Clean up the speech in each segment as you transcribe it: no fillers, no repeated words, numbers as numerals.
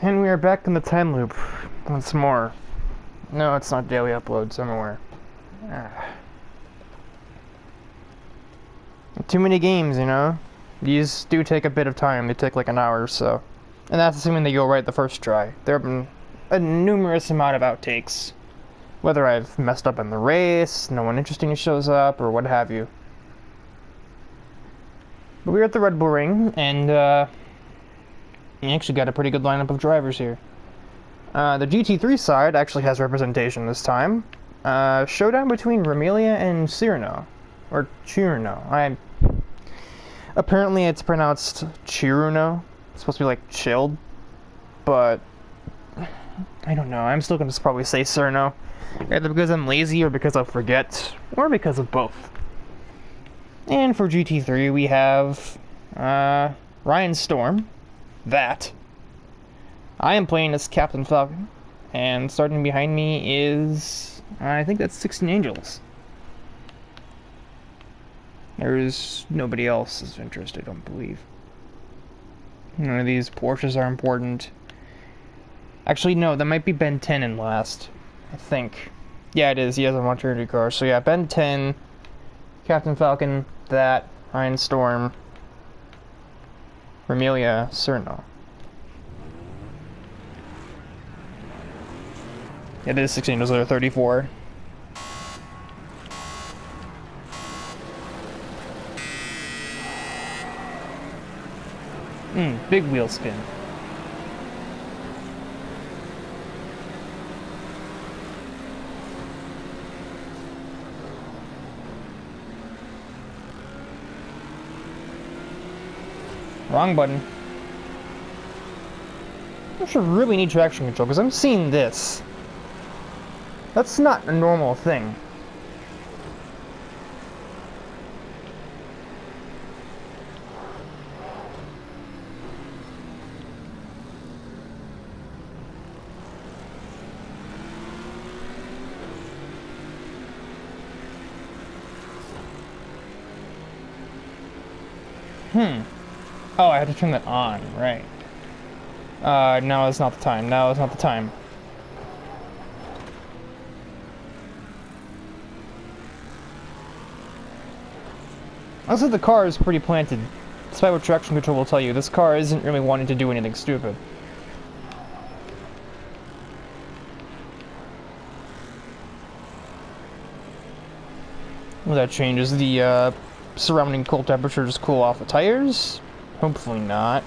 And we are back in the time loop once more. No, it's not daily uploads, I'm aware. Too many games, you know? These do take a bit of time. They take like an hour or so. And that's assuming they go right the first try. There have been a numerous amount of outtakes. Whether I've messed up in the race, no one interesting shows up, or what have you. But we're at the Red Bull Ring, and we actually got a pretty good lineup of drivers here. The GT3 side actually has representation this time. Showdown between Ramelia and Cyrano. Or Chirno. Apparently it's pronounced Chiruno. It's supposed to be like chilled. But I don't know. I'm still going to probably say Cyrano. Either because I'm lazy or because I'll forget. Or because of both. And for GT3 we have Ryan Storm. That. I am playing as Captain Falcon. And starting behind me is... I think that's 16 Angels. There's nobody else of interest, I don't believe. None of these Porsches are important. Actually, no, that might be Ben 10 in last. I think. Yeah, it is. He has a Monterey car. So yeah, Ben 10, Captain Falcon, that, Ryan Storm, Ramelia, Cyrano. It is 16, those are 34. Big wheel spin. Wrong button. I should really need traction control because I'm seeing this. That's not a normal thing. Oh, I had to turn that on, right. Now is not the time. Now is not the time. Also, the car is pretty planted. Despite what traction control will tell you, this car isn't really wanting to do anything stupid. Well, that changes the surrounding cold temperature, just cool off the tires? Hopefully not.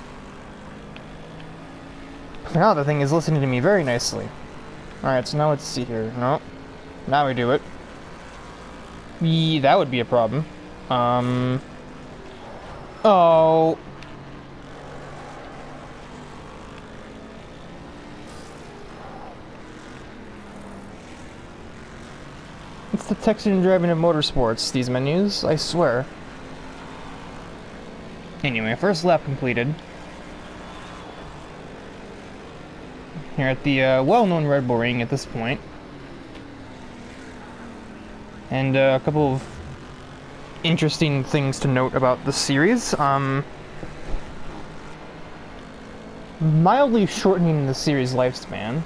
Now the thing is listening to me very nicely. Alright, so now let's see here. No. Now we do it. That would be a problem. Oh. It's the texting and driving of motorsports, these menus, I swear. Anyway, first lap completed. Here at the well-known Red Bull Ring at this point. And a couple of interesting things to note about the series. Mildly shortening the series' lifespan.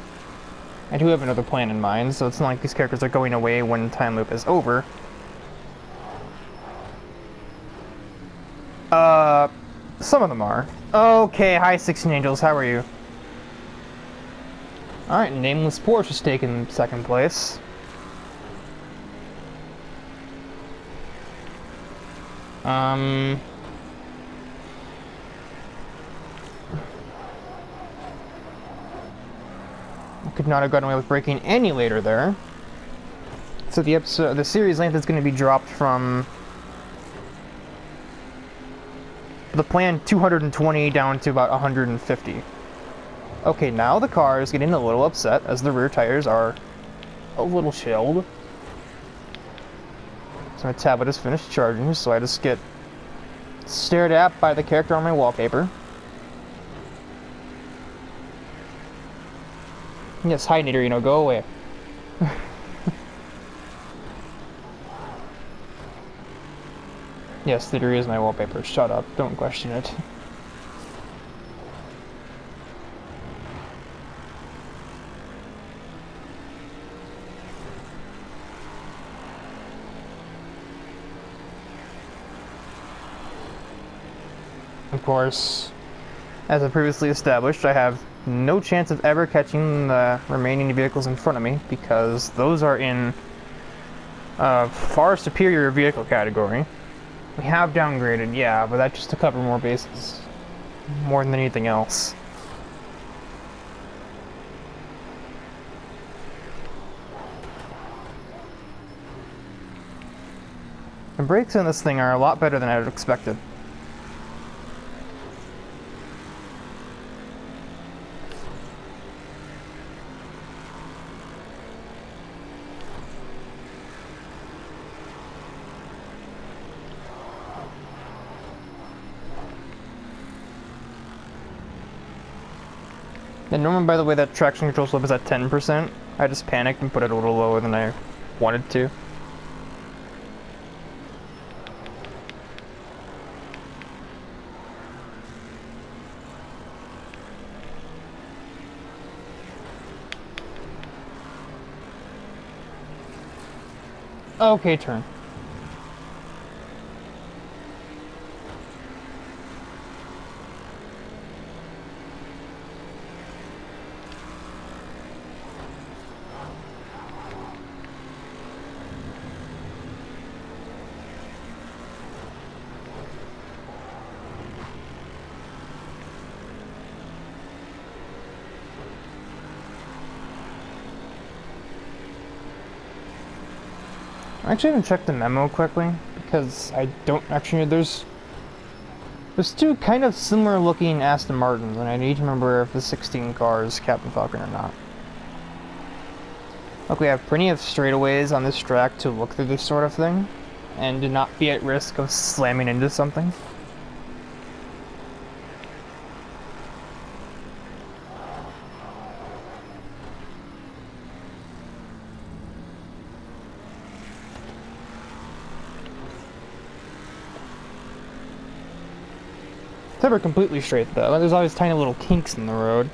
I do have another plan in mind, so it's not like these characters are going away when time loop is over. Some of them are. Okay, hi 16 Angels, how are you? Alright, Nameless Porsche has taken second place. Could not have gotten away with braking any later there. So the series length is going to be dropped from the planned 220 down to about 150. Okay, now the car is getting a little upset as the rear tires are a little chilled. So my tablet has finished charging, so I just get stared at by the character on my wallpaper. Yes, hi Nidorino, go away. Yes, Nidorino is my wallpaper. Shut up, don't question it. of course, as I previously established, I have no chance of ever catching the remaining vehicles in front of me because those are in a far superior vehicle category. We have downgraded, yeah, but that's just to cover more bases, more than anything else. The brakes on this thing are a lot better than I would have expected. And normally, by the way, that traction control slip is at 10%. I just panicked and put it a little lower than I wanted to. Okay, turn. I actually haven't checked the memo quickly, because I don't actually, there's two kind of similar looking Aston Martins, and I need to remember if the 16 car is Captain Falcon or not. Look, we have plenty of straightaways on this track to look through this sort of thing, and to not be at risk of slamming into something. It's never completely straight though. There's always tiny little kinks in the road.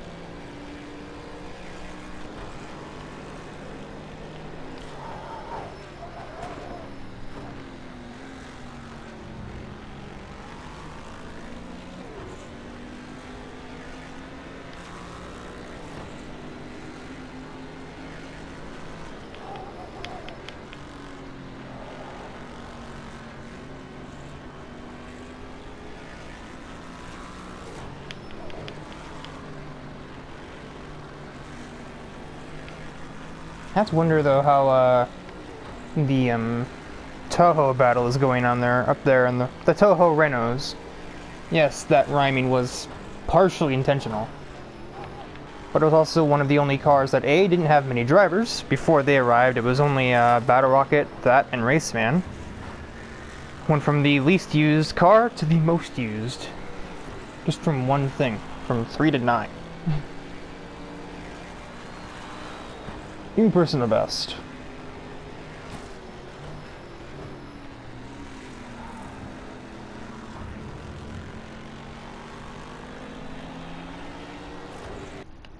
I have to wonder though how the Toho battle is going on there, up there in the Toho Renos. Yes, that rhyming was partially intentional. But it was also one of the only cars that A, didn't have many drivers. Before they arrived, it was only Battle Rocket, that, and Raceman. Went from the least used car to the most used. Just from one thing, from 3 to 9. New person the best.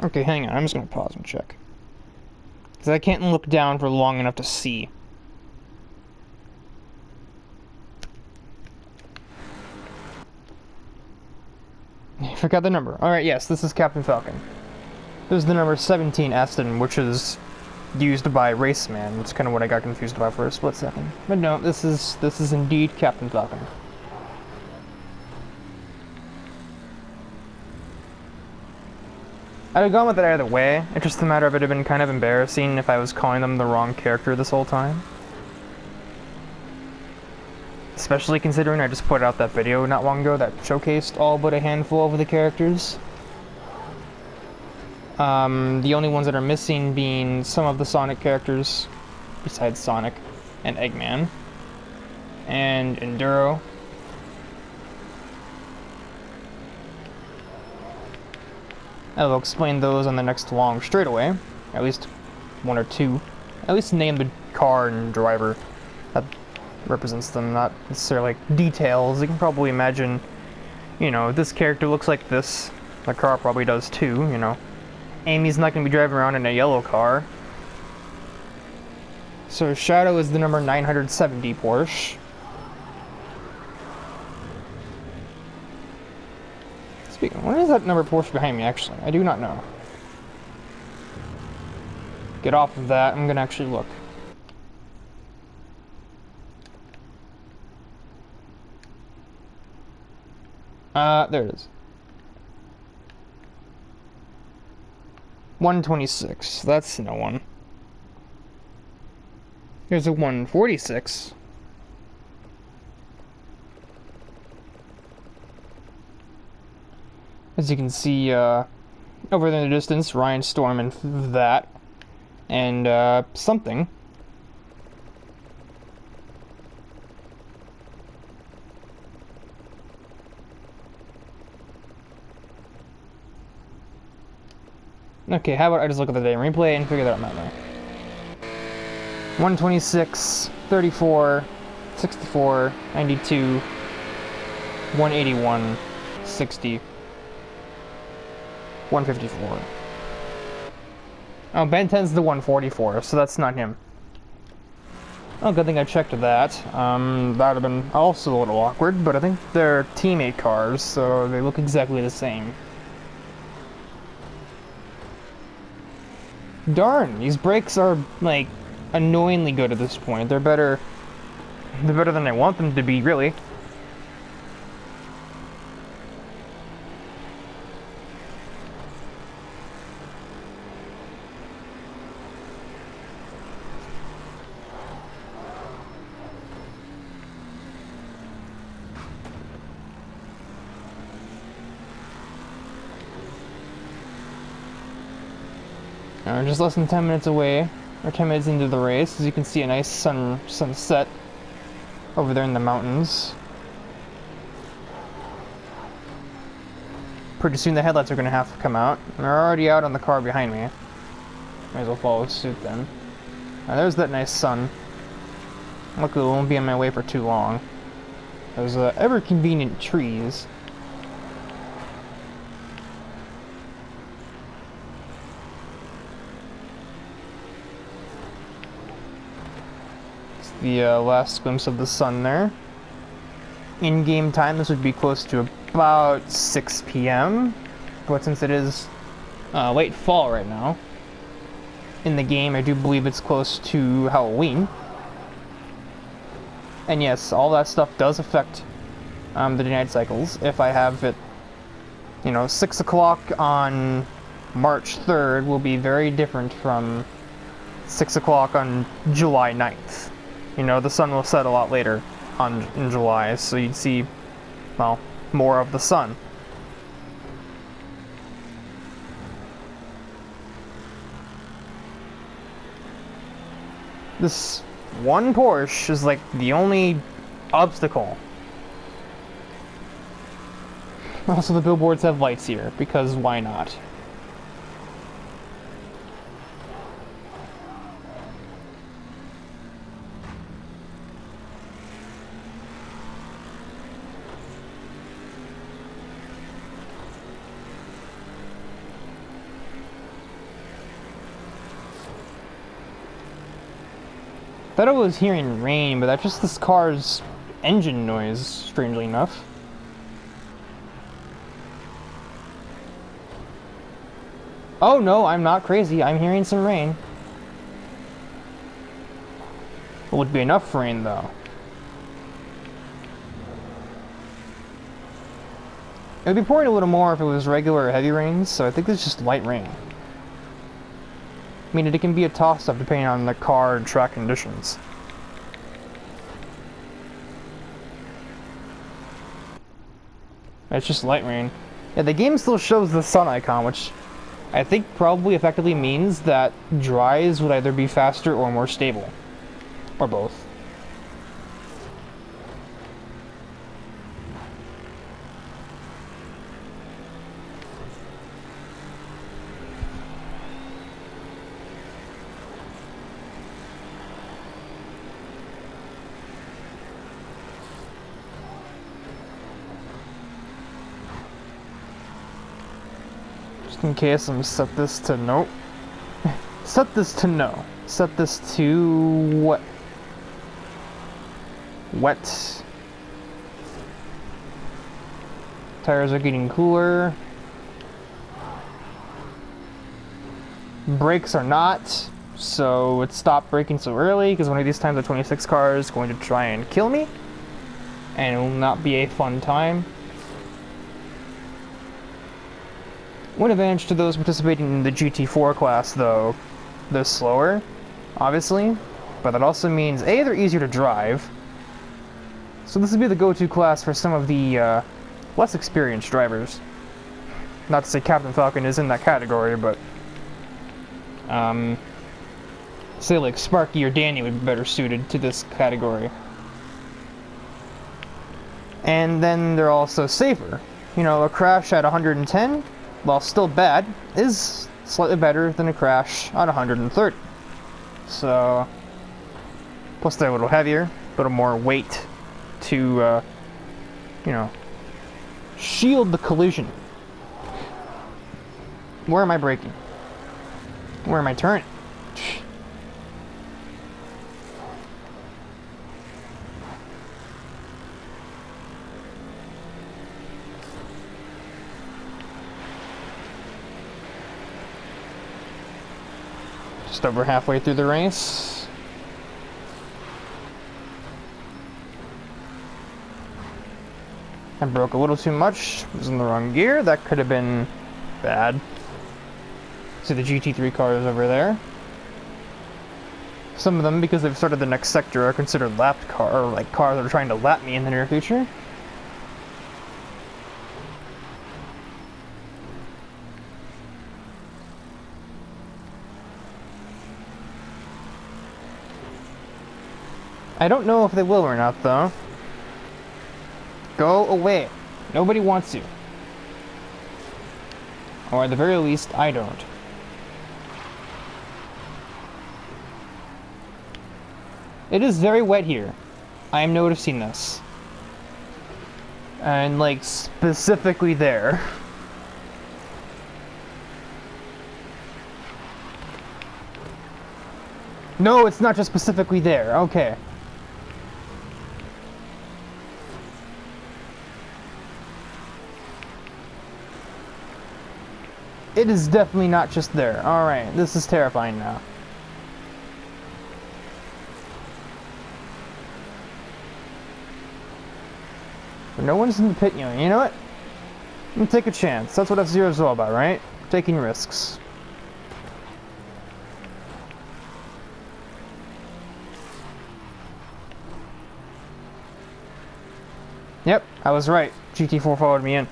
Okay, hang on, I'm just gonna pause and check. Because I can't look down for long enough to see. I forgot the number. Alright, yes, this is Captain Falcon. This is the number 17 Aston, which is used by Raceman. It's kind of what I got confused about for a split second. But no, this is indeed Captain Falcon. I'd have gone with it either way. It's just a matter of it had been kind of embarrassing if I was calling them the wrong character this whole time. Especially considering I just put out that video not long ago that showcased all but a handful of the characters. The only ones that are missing being some of the Sonic characters, besides Sonic and Eggman, and Enduro. I will explain those on the next long straightaway, at least one or two. At least name the car and driver that represents them, not necessarily like details. You can probably imagine, you know, this character looks like this. The car probably does too, you know. Amy's not going to be driving around in a yellow car. So Shadow is the number 970 Porsche. Speaking, what is that number Porsche behind me, actually? I do not know. Get off of that, I'm gonna actually look. There it is. 126, that's no one. Here's a 146. As you can see, over there in the distance, Ryan Storm and that. And, something. Okay, how about I just look at the day replay and figure that out manually. 126, 34, 64, 92, 181, 60, 154. Oh, Ben 10's the 144, so that's not him. Oh, good thing I checked that. That would have been also a little awkward, but I think they're teammate cars, so they look exactly the same. Darn, these brakes are, like, annoyingly good at this point. They're better than I want them to be, really. We're just less than 10 minutes away, or 10 minutes into the race, as you can see a nice sunset over there in the mountains. Pretty soon the headlights are going to have to come out. They're already out on the car behind me. Might as well follow suit then. There's that nice sun. Luckily it won't be on my way for too long. There's ever convenient trees. The last glimpse of the sun there. In-game time, this would be close to about 6 p.m. But since it is late fall right now, in the game I do believe it's close to Halloween. And yes, all that stuff does affect the day-night cycles. If I have it, 6 o'clock on March 3rd will be very different from 6 o'clock on July 9th. The sun will set a lot later in July, so you'd see, well, more of the sun. This one Porsche is like the only obstacle. Also, the billboards have lights here, because why not? Thought I was hearing rain, but that's just this car's engine noise, strangely enough. Oh no, I'm not crazy. I'm hearing some rain. It would be enough rain, though. It would be pouring a little more if it was regular or heavy rains, so I think it's just light rain. I mean, it can be a toss-up depending on the car and track conditions. It's just light rain. Yeah, the game still shows the sun icon, which I think probably effectively means that dries would either be faster or more stable. Or both. In case I'm set this to no. Set this to no. Set this to what? Wet. Tires are getting cooler. Brakes are not, so it stopped braking so early because one of these times the 26 car is going to try and kill me, and it will not be a fun time. One advantage to those participating in the GT4 class, though, they're slower, obviously, but that also means A, they're easier to drive, so this would be the go-to class for some of the less experienced drivers. Not to say Captain Falcon is in that category, but say like Sparky or Danny would be better suited to this category. And then they're also safer. You know, a crash at 110, while still bad, is slightly better than a crash at 130. So, plus they're a little heavier, a little more weight to, you know, shield the collision. Where am I braking? Where am I turning? Just over halfway through the race. I broke a little too much. Was in the wrong gear. That could have been bad. See the GT3 cars over there. Some of them, because they've started the next sector, are considered lapped car, or like cars that are trying to lap me in the near future. I don't know if they will or not, though. Go away. Nobody wants you. Or at the very least, I don't. It is very wet here. I am noticing this. And, like, specifically there. No, it's not just specifically there. Okay. It is definitely not just there. Alright, this is terrifying now. But no one's in the pit, you know what? I'm gonna take a chance. That's what F-Zero is all about, right? Taking risks. Yep, I was right. GT4 followed me in.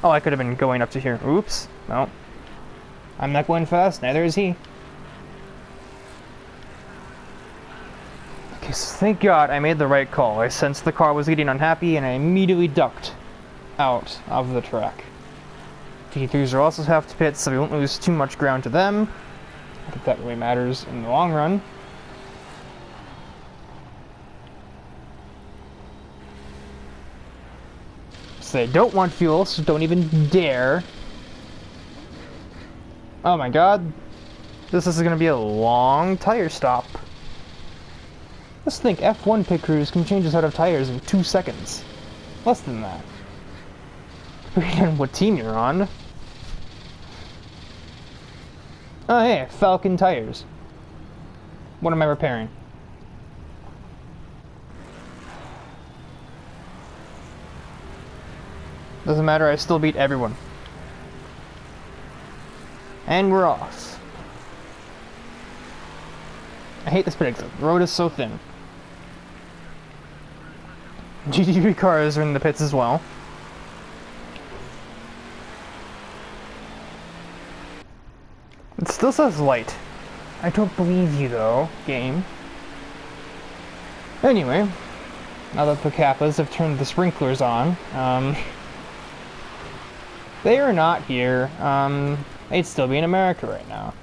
Oh, I could have been going up to here. Oops. No. I'm not going fast, neither is he. Okay, so thank God I made the right call. I sensed the car was getting unhappy and I immediately ducked out of the track. GT3s are also half to pit, so we won't lose too much ground to them. I think that really matters in the long run. So they don't want fuel, so don't even dare. Oh my God. This is going to be a long tire stop. Just think, F1 pit crews can change a set of tires in 2 seconds. Less than that. Depending on what team you're on. Oh hey, Falcon tires. What am I repairing? Doesn't matter, I still beat everyone. And we're off. I hate this pit exit. The road is so thin. GT3 cars are in the pits as well. It still says light. I don't believe you though, game. Anyway, now that the Kappas have turned the sprinklers on, they are not here. They'd still be in America right now.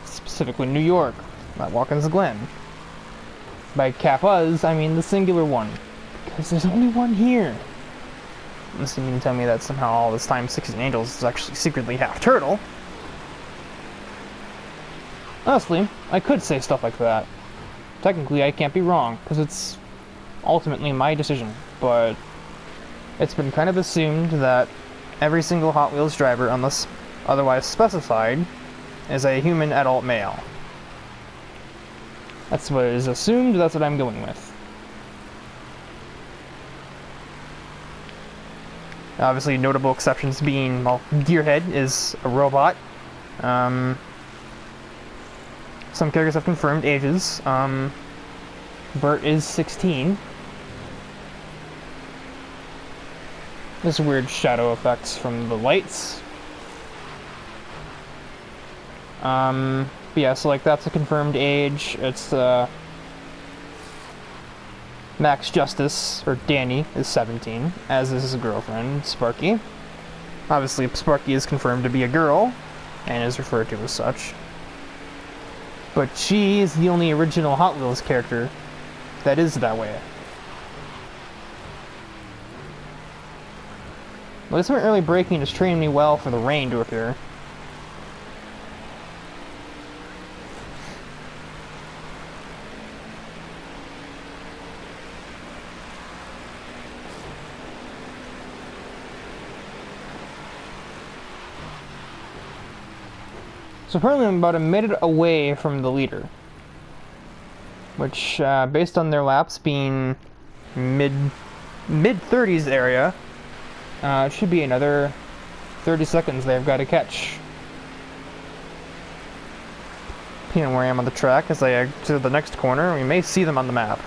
Specifically New York, not Watkins Glen. By Kappas, I mean the singular one. Because there's only one here. Unless you mean to tell me that somehow all this time 16 Angels is actually secretly half turtle. Honestly, I could say stuff like that. Technically, I can't be wrong, because it's ultimately my decision, but It's been kind of assumed that every single Hot Wheels driver, unless otherwise specified, is a human adult male. That's what is assumed, that's what I'm going with. Obviously, notable exceptions being, well, Gearhead is a robot. Some characters have confirmed ages. Bert is 16. There's weird shadow effects from the lights. But yeah, so like that's a confirmed age. It's Max Justice, or Danny, is 17, as is his girlfriend, Sparky. Obviously, Sparky is confirmed to be a girl, and is referred to as such. But she is the only original Hot Wheels character that is that way. Well, this early braking is training me well for the rain to appear. So apparently I'm about a minute away from the leader, which, based on their laps being mid-30s area, it should be another 30 seconds they've got to catch. Depending on where I am on the track, as I exit the next corner, we may see them on the map.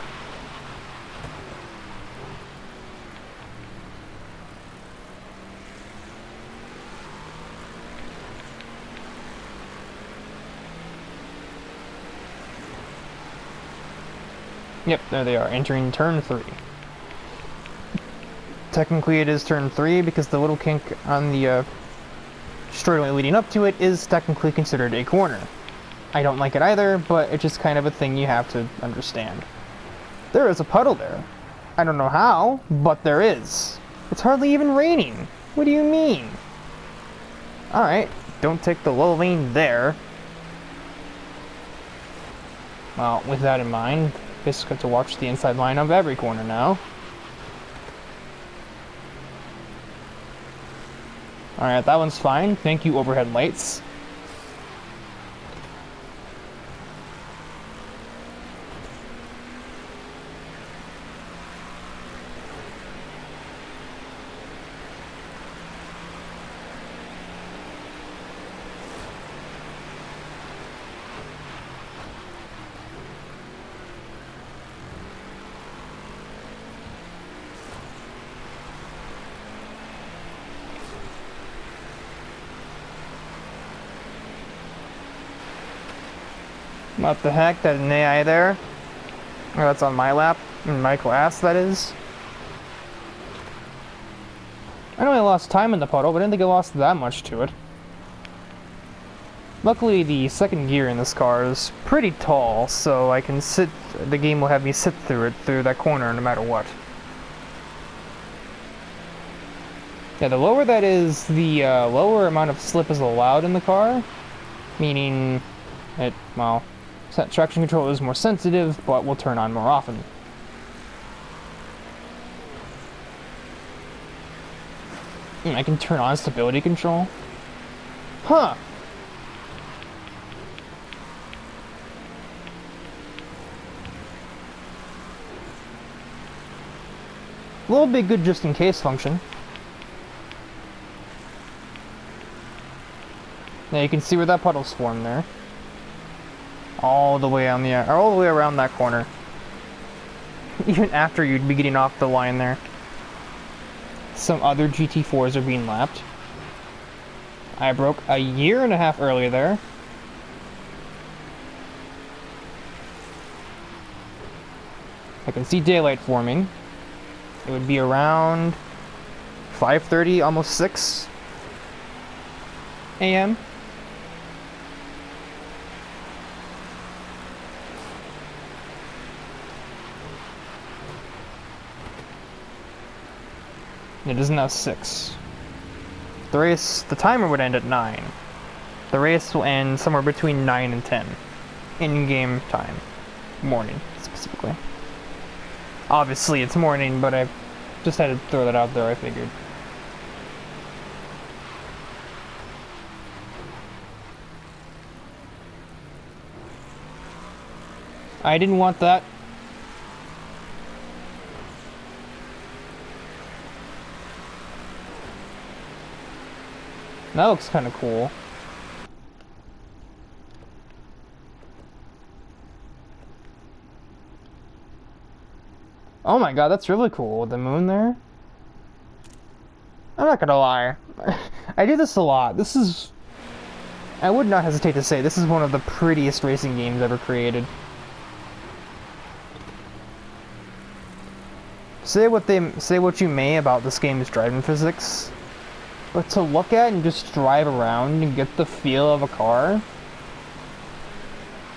Yep, there they are, entering turn 3. Technically it is turn 3 because the little kink on the straightaway leading up to it is technically considered a corner. I don't like it either, but it's just kind of a thing you have to understand. There is a puddle there. I don't know how, but there is. It's hardly even raining. What do you mean? Alright, don't take the low lane there. Well, with that in mind, just got to watch the inside line of every corner now. Alright, that one's fine. Thank you, overhead lights. What the heck? That an AI there? Oh, that's on my lap. In my class, that is. I know I lost time in the puddle, but I didn't think I lost that much to it. Luckily, the second gear in this car is pretty tall, so I can sit... The game will have me sit through it, through that corner, no matter what. Yeah, the lower that is, the lower amount of slip is allowed in the car. Meaning, it, well... traction control is more sensitive, but will turn on more often. I can turn on stability control? Huh! A little bit good just in case function. Now you can see where that puddle's formed there. All the way on the, or all the way around that corner. Even after you'd be getting off the line there. Some other GT4s are being lapped. I broke a year and a half earlier there. I can see daylight forming. It would be around 5:30, almost 6 a.m. It is now 6. The race, the timer would end at 9. The race will end somewhere between 9 and 10. In-game time. Morning, specifically. Obviously it's morning, but I Just had to throw that out there, I figured. I didn't want that. That looks kind of cool. Oh my god, that's really cool with the moon there. I'm not gonna lie. I do this a lot. This is... I would not hesitate to say this is one of the prettiest racing games ever created. Say what you may about this game's driving physics, but to look at and just drive around and get the feel of a car,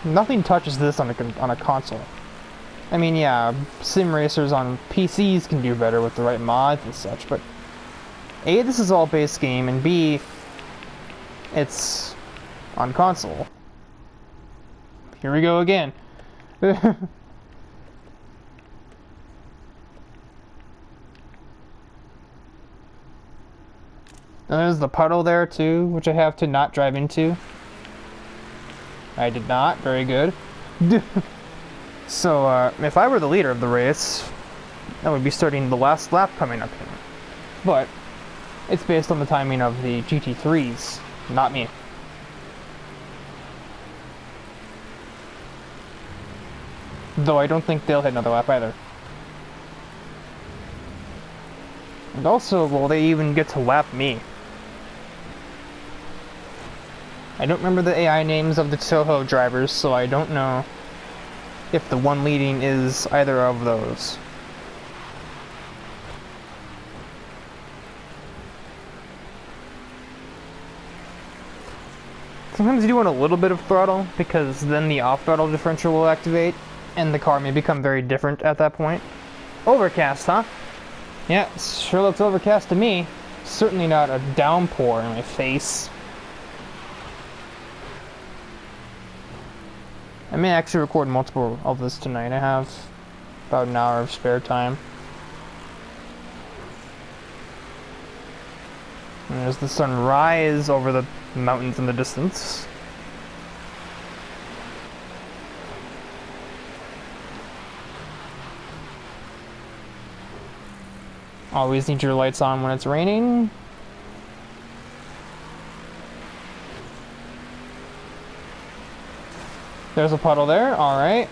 nothing touches this on a console. I mean, yeah, sim racers on PCs can do better with the right mods and such, but A, this is all base game, and B, it's on console. Here we go again. And there's the puddle there too, which I have to not drive into. I did not. Very good. So, if I were the leader of the race, I would be starting the last lap coming up here. But it's based on the timing of the GT3s, not me. Though I don't think they'll hit another lap either. And also, will they even get to lap me? I don't remember the AI names of the Toho drivers, so I don't know if the one leading is either of those. Sometimes you do want a little bit of throttle, because then the off-throttle differential will activate, and the car may become very different at that point. Overcast, huh? Yeah, sure looks overcast to me. Certainly not a downpour in my face. I may actually record multiple of this tonight. I have about an hour of spare time. And there's the sunrise over the mountains in the distance. Always need your lights on when it's raining. There's a puddle there, alright.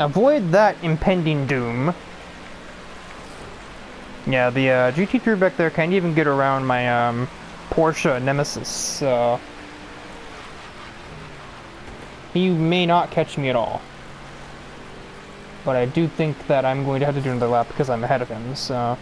Avoid that impending doom. Yeah, the GT3 back there can't even get around my Porsche Nemesis, so he may not catch me at all. But I do think that I'm going to have to do another lap because I'm ahead of him, so...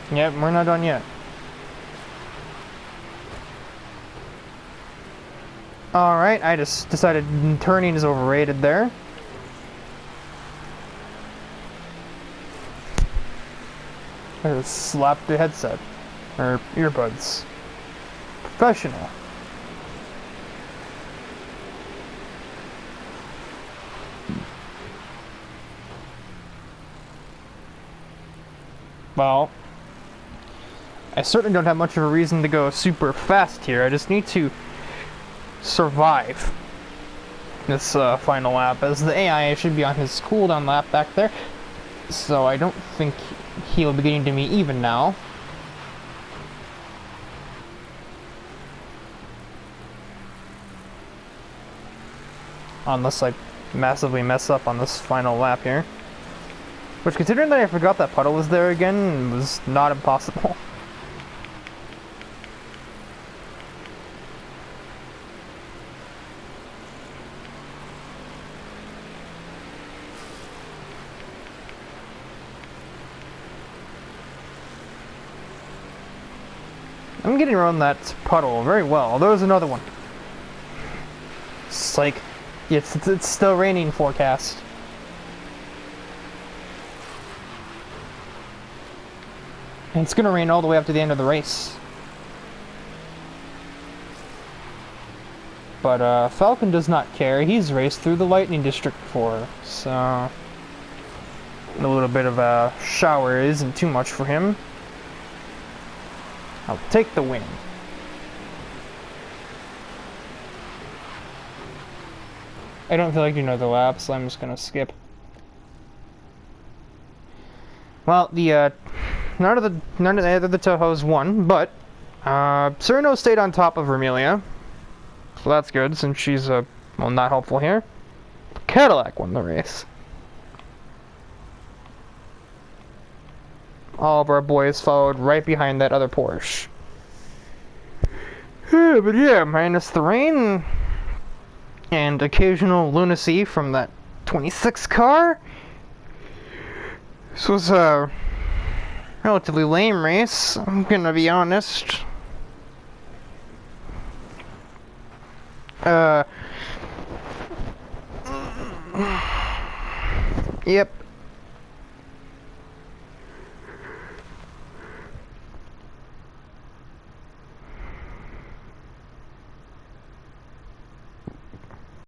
Yep, we're not done yet. Alright, I just decided turning is overrated there. I just slapped the headset. Or earbuds. Professional. Well, I certainly don't have much of a reason to go super fast here. I just need to survive this final lap, as the AI should be on his cooldown lap back there. So I don't think he'll be getting to me even now. Unless I massively mess up on this final lap here. Which, considering that I forgot that puddle was there again, was not impossible. I'm getting around that puddle very well. There's another one. It's like, it's still raining forecast. And it's gonna rain all the way up to the end of the race. But Falcon does not care. He's raced through the lightning district before, so a little bit of a shower isn't too much for him. I'll take the win. I don't feel like doing another lap, so I'm just gonna skip. Well, the none of the Tohos won, but Cyrano stayed on top of Vermelia, so that's good since she's well, not helpful here. Cadillac won the race. All of our boys followed right behind that other Porsche. But yeah, minus the rain and occasional lunacy from that 26 car. This was a relatively lame race, I'm gonna be honest. Yep,